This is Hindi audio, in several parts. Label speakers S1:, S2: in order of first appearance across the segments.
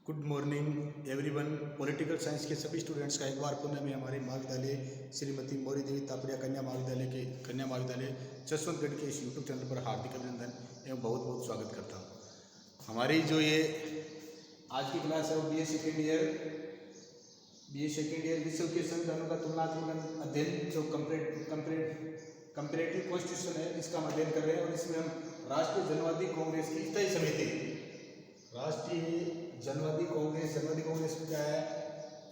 S1: Good morning everyone. Political science के सभी स्टूडेंट्स का एक बार पुनः में हमारे महाविद्यालय श्रीमती मौर्य देवी तापड़िया कन्या महाविद्यालय जसवंतगढ़ के इस यूट्यूब चैनल पर हार्दिक अभिनंदन एवं बहुत बहुत स्वागत करता हूँ। हमारी जो ये आज की क्लास है वो बी ए सेकेंड ईयर विश्व के संविधानों का तुलनात्मक अध्ययन जो कंपेरेटिव कॉन्स्टिट्यूशन है इसका हम अध्ययन कर रहे हैं। और इसमें हम राष्ट्रीय जनवादी कांग्रेस की स्थायी समिति, राष्ट्रीय जनवादी कांग्रेस क्या है?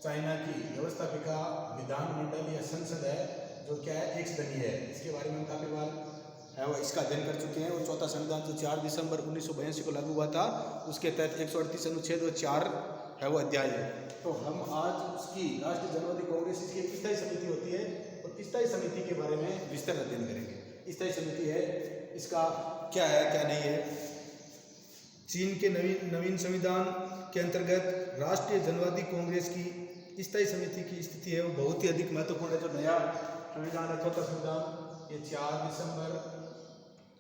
S1: चाइना की व्यवस्थापिका विधानमंडल या संसद है जो क्या है, एक सदनीय है। इसके बारे में हम काफ़ी बार है वो इसका अध्ययन कर चुके हैं। और चौथा संविधान जो 4 दिसंबर 1982 को लागू हुआ था उसके तहत 138 अनुच्छेद और 4 है वो अध्याय है। तो हम आज उसकी राष्ट्रीय जनवादी कांग्रेस इसकी एक स्थायी समिति होती है और स्थायी समिति के बारे में विस्तार अध्ययन करेंगे। स्थायी समिति है, इसका क्या है क्या नहीं है। चीन के नवीन संविधान के अंतर्गत राष्ट्रीय जनवादी कांग्रेस की स्थायी समिति की स्थिति है वो बहुत ही अधिक महत्वपूर्ण है। जो नया संविधान है, चौथा संविधान, ये 4 दिसंबर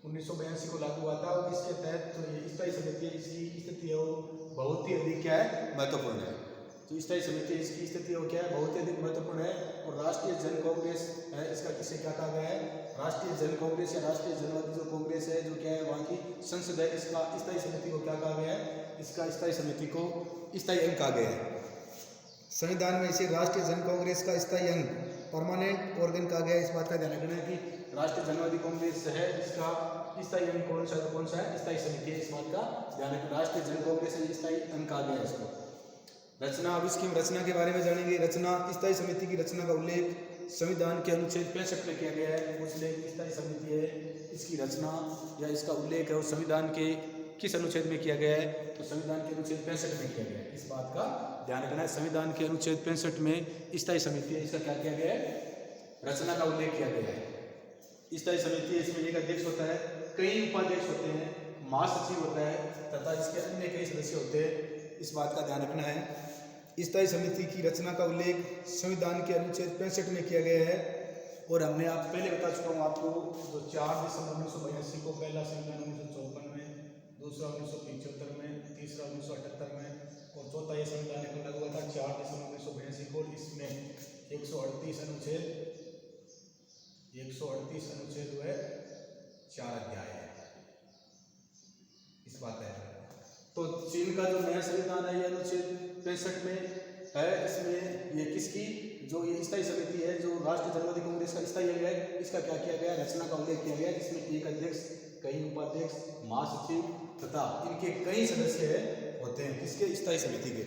S1: 1982 को लागू हुआ था और इसके तहत जो ये स्थायी समिति है इसकी स्थिति है वो बहुत ही अधिक क्या है, महत्वपूर्ण है। तो स्थायी समिति इसकी स्थिति वो क्या है, बहुत ही अधिक महत्वपूर्ण है। और राष्ट्रीय जन कांग्रेस है, इसका किसे क्या कहा गया है? राष्ट्रीय जन कांग्रेस या राष्ट्रीय जनवादी जो कांग्रेस है जो क्या है वहाँ की संसद है, इसका स्थायी समिति को क्या कहा गया है? इसका स्थायी समिति को स्थायी अंग कहा गया है। संविधान में इसे राष्ट्रीय जन कांग्रेस का स्थायी अंग परमानेंट ऑर्गन कहा गया है। इस बात का ध्यान रखना है कि राष्ट्रीय जनवादी कांग्रेस है इसका स्थायी अंग कौन सा है? स्थायी समिति है। इस बात का ध्यान रखना। राष्ट्रीय जन कांग्रेस है स्थायी अंग कहा गया है इसको। रचना, अब इसकी रचना के बारे में जानेंगे। रचना, स्थायी समिति की रचना का उल्लेख संविधान के अनुच्छेद 65 में किया गया है। उल्लेख स्थायी समिति है, इसकी रचना या इसका उल्लेख है वो संविधान के किस अनुच्छेद में किया गया है? तो संविधान के अनुच्छेद 65 में किया गया है। इस बात का ध्यान रखना है। संविधान के अनुच्छेद 65 में स्थायी समिति है, इसका क्या किया गया है? रचना का उल्लेख किया गया है। स्थायी समिति, इसमें एक अध्यक्ष होता है, कई उपाध्यक्ष होते हैं, महासचिव होता है तथा इसके अन्य कई सदस्य होते हैं। इस बात का ध्यान रखना है। स्थायी समिति की रचना का उल्लेख संविधान के अनुच्छेद 65 में किया गया है। और हमने आप पहले बता चुका हूँ आपको, जो 4 दिसंबर 1982 को पहला संविधान 1954 में, दूसरा 1975 में, तीसरा 1978 में और चौथा ये संविधान को लागू हुआ था 4 दिसंबर 1982 को। इसमें 138 अनुच्छेद हुए, 4 अध्याय है। इस बात है। तो चीन का जो नया संविधान है ये अनुच्छेद 65 में है। इसमें ये किसकी जो ये स्थायी समिति है जो राष्ट्रीय जनवादी कांग्रेस का स्थायी अंग है, इसका क्या किया गया? रचना का उल्लेख किया गया, जिसमें एक अध्यक्ष, कई उपाध्यक्ष, महासचिव तथा इनके कई सदस्य होते हैं। किसके? स्थायी समिति के।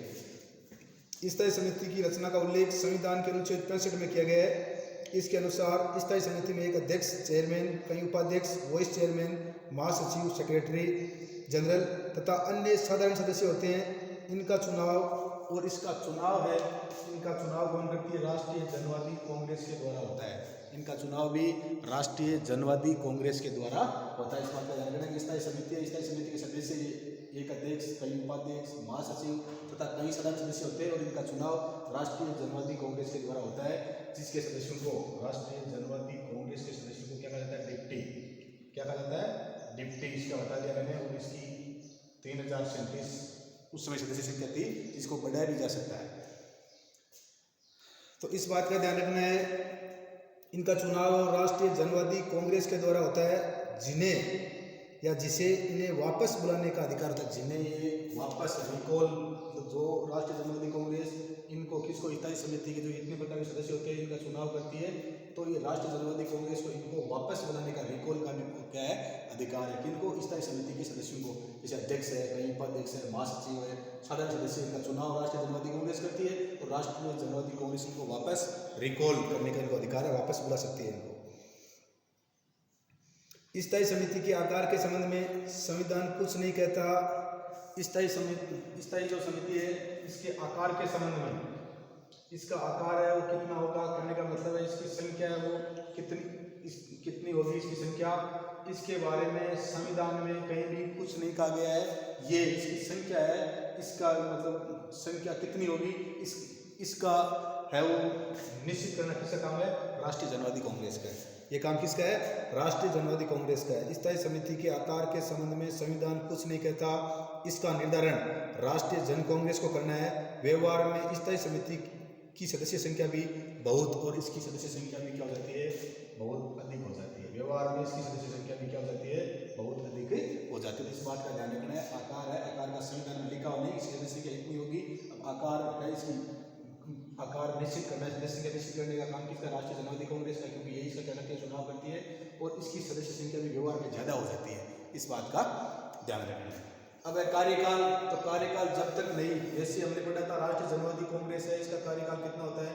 S1: स्थायी समिति की रचना का उल्लेख संविधान के अनुच्छेद 65 में किया गया है। इसके अनुसार स्थायी समिति में एक अध्यक्ष, चेयरमैन, कई उपाध्यक्ष, वाइस चेयरमैन, महासचिव, सेक्रेटरी जनरल तथा अन्य साधारण सदस्य होते हैं। इनका चुनाव और इसका चुनाव है, इनका चुनाव कौन करती है? राष्ट्रीय जनवादी कांग्रेस के द्वारा होता है। इनका चुनाव भी राष्ट्रीय जनवादी कांग्रेस के द्वारा होता है। इस बात का ध्यान रखना कि स्थायी समिति है, स्थायी समिति के सदस्य एक अध्यक्ष, कई उपाध्यक्ष, महासचिव तथा कई साधारण सदस्य होते हैं। और इनका चुनाव राष्ट्रीय जनवादी कांग्रेस के द्वारा होता है, जिसके सदस्यों को राष्ट्रीय जनवादी कांग्रेस के सदस्यों को क्या कहा जाता है? डिप्टी। क्या कहा जाता है? डिप्टी। इसका बता दिया मैंने। और इसकी 3037 उस समय सदस्य संख्या थी, जिसको बढ़ाया भी जा सकता है। तो इस बात का ध्यान रखना है, इनका चुनाव राष्ट्रीय जनवादी कांग्रेस के द्वारा होता है, जिन्हें या जिसे इन्हें वापस बुलाने का अधिकार होता है। जिन्हें ये वापस रिकॉल, जो राष्ट्रीय जनवादी कांग्रेस इनको किसको? स्थायी समिति के जो इतने प्रकार के सदस्य होते हैं इनका चुनाव करती है, तो ये राष्ट्रीय जनवादी कांग्रेस को इनको वापस बुलाने का, रिकॉल का भी क्या है? अधिकार है। किनको? स्थायी समिति के सदस्यों को। जैसे अध्यक्ष है, कई उपाध्यक्ष है, महासचिव है, साधारण सदस्य, इनका चुनाव राष्ट्रीय जनवादी कांग्रेस करती है और राष्ट्रीय जनवादी कांग्रेस इनको वापस रिकॉल करने का इनको अधिकार है, वापस बुला सकती है इनको। स्थायी समिति के आकार के संबंध में संविधान कुछ नहीं कहता। स्थायी जो समिति है इसके आकार के संबंध में, इसका आकार है वो कितना होगा, कहने का मतलब है इसकी संख्या है वो कितनी होगी इसकी संख्या, इसके बारे में संविधान में कहीं भी कुछ नहीं कहा गया है। ये इसकी संख्या है, इसका मतलब संख्या कितनी होगी इसका है वो निश्चित करना किसका काम है? राष्ट्रीय जनवादी कांग्रेस का है। ये काम किसका है? राष्ट्रीय जनवादी कांग्रेस का है। स्थायी समिति के आकार के संबंध में संविधान कुछ नहीं कहता। इसका निर्धारण राष्ट्रीय जन कांग्रेस को करना है। व्यवहार में स्थायी समिति की सदस्य संख्या भी बहुत और इसकी सदस्य संख्या भी क्या हो जाती है, बहुत अधिक हो जाती है। व्यवहार में इसकी सदस्य संख्या भी क्या हो जाती है, बहुत अधिक हो जाती है। इस बात का ध्यान रखना है। आकार है, आकार का संविधान में लिखा हो नहीं, इसकी सदस्य संख्या इतनी होगी। अब आकार है, इसकी आकार निश्चित करना है, सदस्य संख्या निश्चित करने का काम किसका, राष्ट्रीय जनवादी कांग्रेस का, क्योंकि यही इसका क्या करती है, चुनाव करती है और इसकी सदस्य संख्या भी व्यवहार में ज़्यादा हो जाती है। इस बात का ध्यान रखना है। अब है कार्यकाल, तो कार्यकाल जब तक नहीं, जैसे हमने पढ़ा था राष्ट्रीय जनवादी कांग्रेस है, इसका कार्यकाल कितना होता है,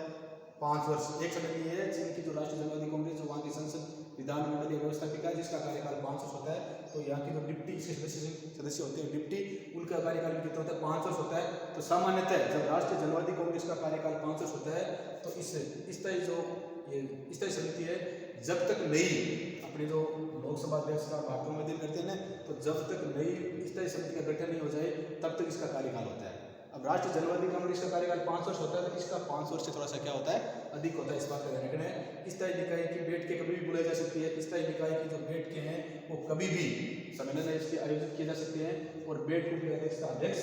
S1: 5 वर्ष। एक समय की है चीन की जो राष्ट्रीय जनवादी कांग्रेस, जो वहाँ की संसद विधानमंडलीय व्यवस्थापिका है, जिसका कार्यकाल 5 वर्ष होता है। तो यहाँ की जो डिप्टी सदस्य होते हैं डिप्टी, उनका कार्यकाल भी कितना होता है, 5 वर्ष होता है। तो सामान्यतः जब राष्ट्रीय जनवादी कांग्रेस का कार्यकाल 5 वर्ष होता है, तो इस स्थायी समिति है, जब तक नई अपने जो लोकसभा अध्यक्ष का भाषण में दिन करते हैं ना, तो जब तक नई स्थायी समिति का गठन नहीं हो जाए तब तक इसका कार्यकाल होता है। अब राष्ट्रीय जनवादी कांग्रेस का कार्यकाल 5 वर्ष होता है, तो इसका 5 वर्ष से थोड़ा सा क्या होता है, अधिक होता है। इस बात का ध्यान रखना है। स्थायी निकाय की बैठकें कभी भी बुलाई जा सकती है। स्थायी निकाय की जो बैठकें हैं वो कभी भी सम्मेलन इसके आयोजित किए जा सकते हैं और बैठकों के अध्यक्ष का अध्यक्ष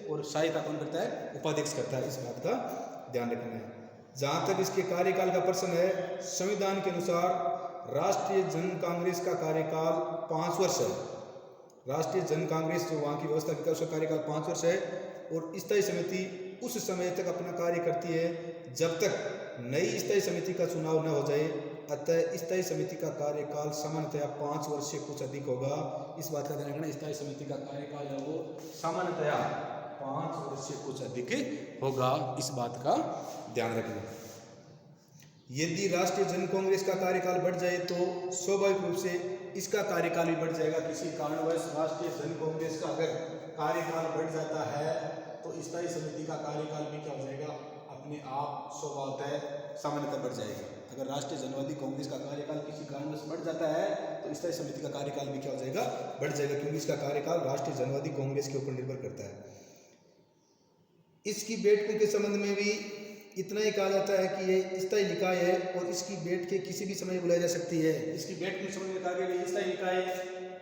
S1: और सहायता कौन करता है, उपाध्यक्ष करता है। इस बात का ध्यान रखना है। जहाँ तक इसके कार्यकाल का प्रश्न है, संविधान के अनुसार राष्ट्रीय जन कांग्रेस का कार्यकाल 5 वर्ष है। राष्ट्रीय जन कांग्रेस जो वहाँ की व्यवस्था की, उसका कार्यकाल 5 वर्ष है और स्थायी समिति उस समय तक अपना कार्य करती है जब तक नई स्थायी समिति का चुनाव न हो जाए। अतः स्थायी समिति का कार्यकाल सामान्यतया 5 वर्ष से कुछ अधिक होगा। इस बात का ध्यान रखना। स्थायी समिति का कार्यकाल है वो सामान्यतया 5 वर्ष से कुछ अधिक होगा। इस बात का ध्यान रखना। यदि राष्ट्रीय जन कांग्रेस का कार्यकाल बढ़ जाए तो स्वाभाविक रूप से इसका कार्यकाल भी बढ़ जाएगा। किसी कारणवश राष्ट्रीय जन कांग्रेस का अगर कार्यकाल बढ़ जाता है तो स्थायी समिति का कार्यकाल भी क्या हो जाएगा, अपने आप स्वभावतः सामान्यतः बढ़ जाएगा। अगर राष्ट्रीय जनवादी कांग्रेस का कार्यकाल किसी कारणवश बढ़ जाता है तो स्थायी समिति का कार्यकाल भी क्या हो जाएगा, बढ़ जाएगा, क्योंकि इसका कार्यकाल राष्ट्रीय जनवादी कांग्रेस के ऊपर निर्भर करता है। इसकी बैठकों के संबंध में भी इतना ही कहा जाता है कि ये स्थायी निकाय है और इसकी बैठकें किसी भी समय बुलाई जा सकती है। इसकी बैठक के संबंध में कहा गया स्थायी निकाय है,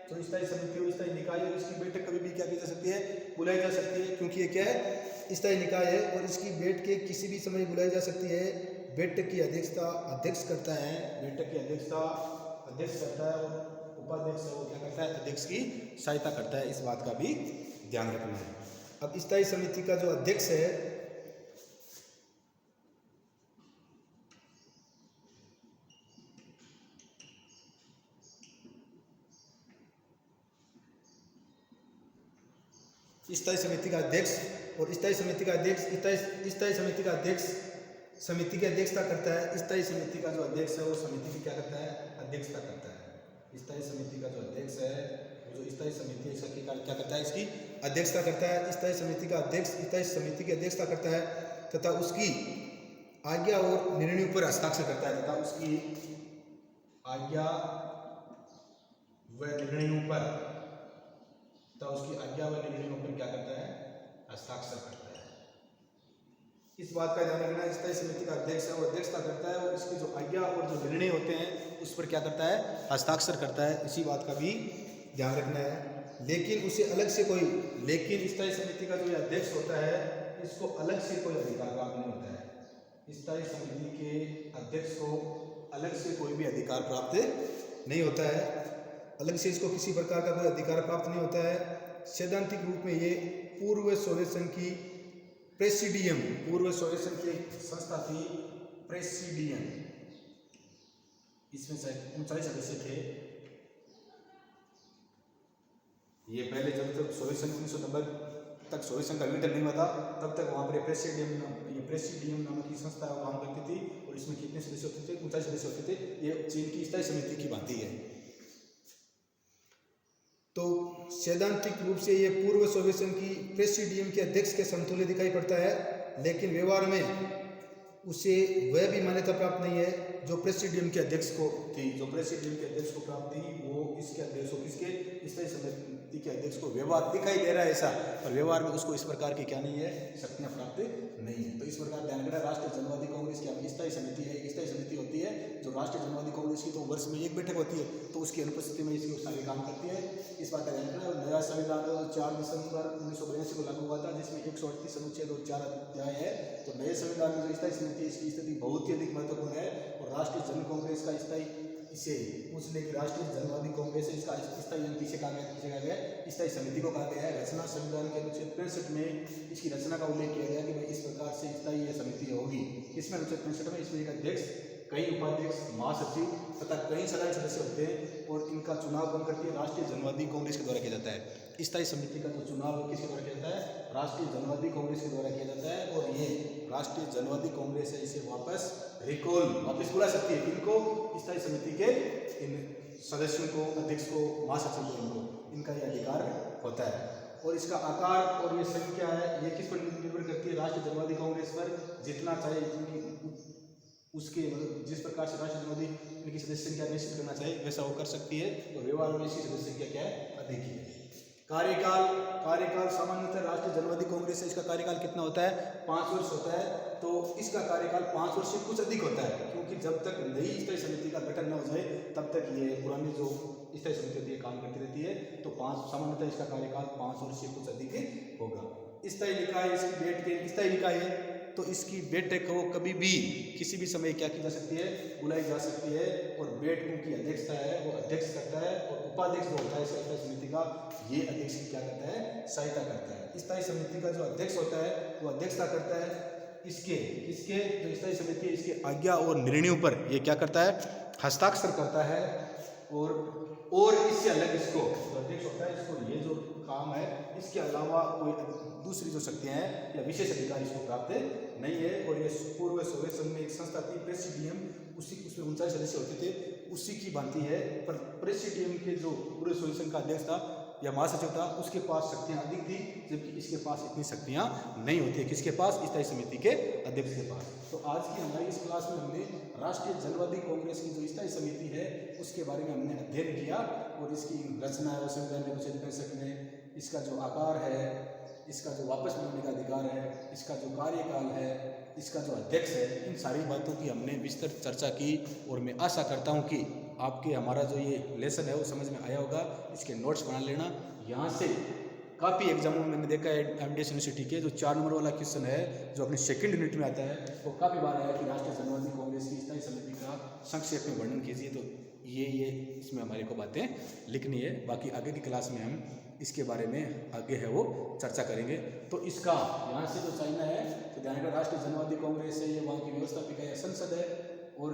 S1: तो स्थायी समिति हो, स्थायी निकाय और इसकी बैठक कभी भी क्या की जा सकती है, बुलाई जा सकती है, क्योंकि ये क्या है, स्थायी निकाय है और इसकी बैठकें किसी भी समय बुलाई जा सकती है। बैठक की अध्यक्षता अध्यक्ष करता है, बैठक की अध्यक्षता अध्यक्ष करता है और उपाध्यक्ष वो क्या करता है, अध्यक्ष की सहायता करता है। इस बात का भी ध्यान रखना है। अब स्थायी समिति का जो अध्यक्ष है, स्थायी समिति का अध्यक्ष और स्थायी समिति का अध्यक्ष स्थायी समिति का अध्यक्ष समिति की अध्यक्षता करता है। स्थायी समिति का जो अध्यक्ष है वो समिति की क्या करता है, अध्यक्षता करता है। स्थायी समिति का जो अध्यक्ष है, जो स्थायी समिति है इसका क्या करता है, इसकी अध्यक्षता करता है। स्थायी समिति का अध्यक्ष स्थायी समिति की अध्यक्षता करता है तथा उसकी आज्ञा और निर्णयों पर हस्ताक्षर करता है, तथा उसकी आज्ञा व निर्णयों पर क्या करता है, हस्ताक्षर करता है। इस बात का ध्यान रखना। स्थायी समिति का अध्यक्ष है वो अध्यक्षता करता है और इसकी जो आज्ञा और जो निर्णय होते हैं उस पर क्या करता है, हस्ताक्षर करता है। इसी बात का भी ध्यान रखना है। लेकिन उसे अलग से लेकिन स्थायी समिति का जो अध्यक्ष होता है इसको अलग से कोई अधिकार प्राप्त नहीं होता है। स्थायी समिति के अध्यक्ष को अलग से कोई भी अधिकार प्राप्त नहीं होता है। अलग से इसको किसी प्रकार का कोई अधिकार प्राप्त नहीं होता है। सैद्धांतिक रूप में ये पूर्व सोवियत संघ की प्रेसिडियम, पूर्व सोवियत संघ की संस्था थी प्रेसिडियम, इसमें 39 सदस्य थे। ये पहले जब तक सोवियत संघ 1990 तक सोवियत संघ का विघटन नहीं हुआ था तब तक वहाँ पर प्रेसिडियम नामक की संस्था काम करती थी और इसमें कितने सदस्य होते थे, 39 सदस्य होते थे। ये चीन की स्थायी समिति की भांति है। तो सैद्धांतिक रूप से ये पूर्व सोवियत संघ की प्रेसिडियम के अध्यक्ष के समतुल्य दिखाई पड़ता है, लेकिन व्यवहार में उसे वह भी मान्यता प्राप्त नहीं है जो प्रेसिडियम के अध्यक्ष को थी। जो प्रेसिडियम के अध्यक्ष को प्राप्त थी वो इसके अध्यक्ष को किसके, स्थायी समिति के अध्यक्ष को व्यवहार दिखाई दे रहा है ऐसा, पर व्यवहार में उसको इस प्रकार की क्या नहीं है, शक्तियाँ प्राप्त नहीं है। तो इस प्रकार ध्यान रखना, राष्ट्रीय जनवादी कांग्रेस की स्थायी समिति है, स्थायी समिति होती है जो राष्ट्रीय जनवादी कांग्रेस की तो वर्ष में एक बैठक होती है, तो उसकी अनुपस्थिति में इसकी सारे काम करती है। इस बात का ध्यान रखना। नया संविधान 4 दिसंबर 1982 को लागू हुआ था, जिसमें 138 अनुच्छेद और 4 अध्याय है। तो नए संविधान में जो स्थायी समिति है इसकी स्थिति बहुत ही अधिक महत्वपूर्ण है। और राष्ट्रीय जन कांग्रेस का स्थायी इसे पूछने की राष्ट्रीय जनवादी कांग्रेस है, इसका स्थायी किसे कहा गया है, स्थायी समिति को कहा गया है। रचना संविधान के अनुच्छेद 65 में इसकी रचना का उल्लेख किया गया कि भाई इस प्रकार से स्थायी समिति होगी। इसमें अनुच्छेद 65 में इसमें एक अध्यक्ष, कई उपाध्यक्ष, महासचिव तथा कई सदस्य सदस्य होते हैं और इनका चुनाव कौन करती है, राष्ट्रीय जनवादी कांग्रेस के द्वारा किया जाता है। स्थायी समिति का जो चुनाव किसके द्वारा किया जाता है, राष्ट्रीय जनवादी कांग्रेस के द्वारा किया जाता है। और ये राष्ट्रीय जनवादी कांग्रेस है, इसे वापस बुला सकती है। इनको स्थायी समिति के इन सदस्यों को, अध्यक्ष को, महासचिव को, इनका ये अधिकार होता है। और इसका आकार और ये संख्या है, ये किस पर निर्भर करती है, राष्ट्रीय जनवादी कांग्रेस पर। जितना चाहे उसके जिस प्रकार से राष्ट्रीय जनवादी इनकी सदस्य संख्या निश्चित करना चाहिए वैसा वो कर सकती है। और व्यवहार में इसकी सदस्य संख्या क्या है, अधिक है। कार्यकाल सामान्यतः राष्ट्रीय जनवादी कांग्रेस है, इसका कार्यकाल कितना होता है, 5 वर्ष होता है। तो इसका कार्यकाल 5 वर्ष से कुछ अधिक होता है, क्योंकि जब तक नई स्थायी समिति का गठन न हो जाए तब तक ये पुरानी जो स्थायी समिति होती है काम करती रहती है। तो सामान्यतः इसका कार्यकाल 5 वर्ष से कुछ अधिक होगा। स्थायी निकाय, इसकी बैठ के स्थायी निकाय है तो इसकी बैठक को कभी भी किसी भी समय क्या की जा सकती है, बुलाई जा सकती है। और बैठकों की अध्यक्षता है वो अध्यक्ष करता है, और उपाध्यक्ष जो होता है स्थायी समिति का, ये अध्यक्ष की क्या करता है, सहायता करता है। स्थायी समिति का जो अध्यक्ष होता है वो अध्यक्षता करता है। इसके जो स्थायी समिति है इसके आज्ञा और निर्णयों पर ये क्या करता है, हस्ताक्षर करता है। और इससे अलग इसको जो अध्यक्ष होता है, इसको ये जो काम है इसके अलावा कोई दूसरी जो शक्तियाँ हैं या विशेष अधिकार इसको प्राप्त नहीं है। और ये पूर्व सोवियत संघ में एक संस्था थी प्रेसिडियम, उसमें 39 सदस्य होते थे, उसी की भांति है। पर प्रेसिडियम के जो पूर्व सोवियत संघ का अध्यक्ष था या महासचिव था, उसके पास शक्तियाँ अधिक थी, जबकि इसके पास इतनी शक्तियाँ नहीं होती है। किसके पास, स्थायी समिति के अध्यक्ष के पास। तो आज की हमारी इस क्लास में हमने राष्ट्रीय जनवादी कांग्रेस की जो स्थायी समिति है उसके बारे में हमने अध्ययन किया। और इसकी रचना है वो संविधान के अनुच्छेद 65 में, इसका जो आकार है, इसका जो वापस मिलने का अधिकार है, इसका जो कार्यकाल है, इसका जो अध्यक्ष है, इन सारी बातों की हमने विस्तृत चर्चा की। और मैं आशा करता हूँ कि आपके हमारा जो ये लेसन है वो समझ में आया होगा। इसके नोट्स बना लेना। यहाँ से काफ़ी एग्जामों में मैंने देखा है एमडीएस यूनिवर्सिटी के जो 4 नंबर वाला क्वेश्चन है जो अपने सेकंड यूनिट में आता है, वो काफ़ी बार आया कि राष्ट्रीय जनवादी कांग्रेस की स्थायी समिति का संक्षेप में वर्णन कीजिए। तो ये इसमें हमारे को बातें लिखनी है। बाकी आगे की क्लास में हम इसके बारे में आगे है वो चर्चा करेंगे। तो इसका यहाँ से जो चाइना है तो ध्यान रखना, राष्ट्रीय जनवादी कांग्रेस है, ये वहाँ की व्यवस्थापिका या संसद है। और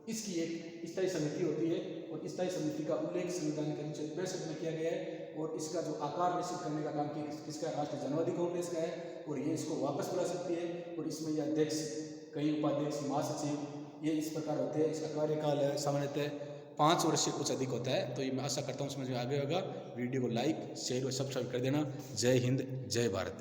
S1: इसकी एक स्थायी समिति होती है, और स्थायी समिति का उल्लेख संविधान के अनुच्छेद 65 में किया गया है। और इसका जो आकार निश्चित करने का काम किसका, राष्ट्रीय जनवादी कांग्रेस का है। और ये इसको वापस बुला सकती है। और इसमें ये अध्यक्ष, कई उपाध्यक्ष, महासचिव, ये इस प्रकार होते हैं। इसका कार्यकाल है सामान्यतः 5 वर्ष से कुछ अधिक होता है। तो ये मैं आशा करता हूँ समझ में आ गया होगा। वीडियो को लाइक, शेयर और सब्सक्राइब कर देना। जय हिंद, जय भारत।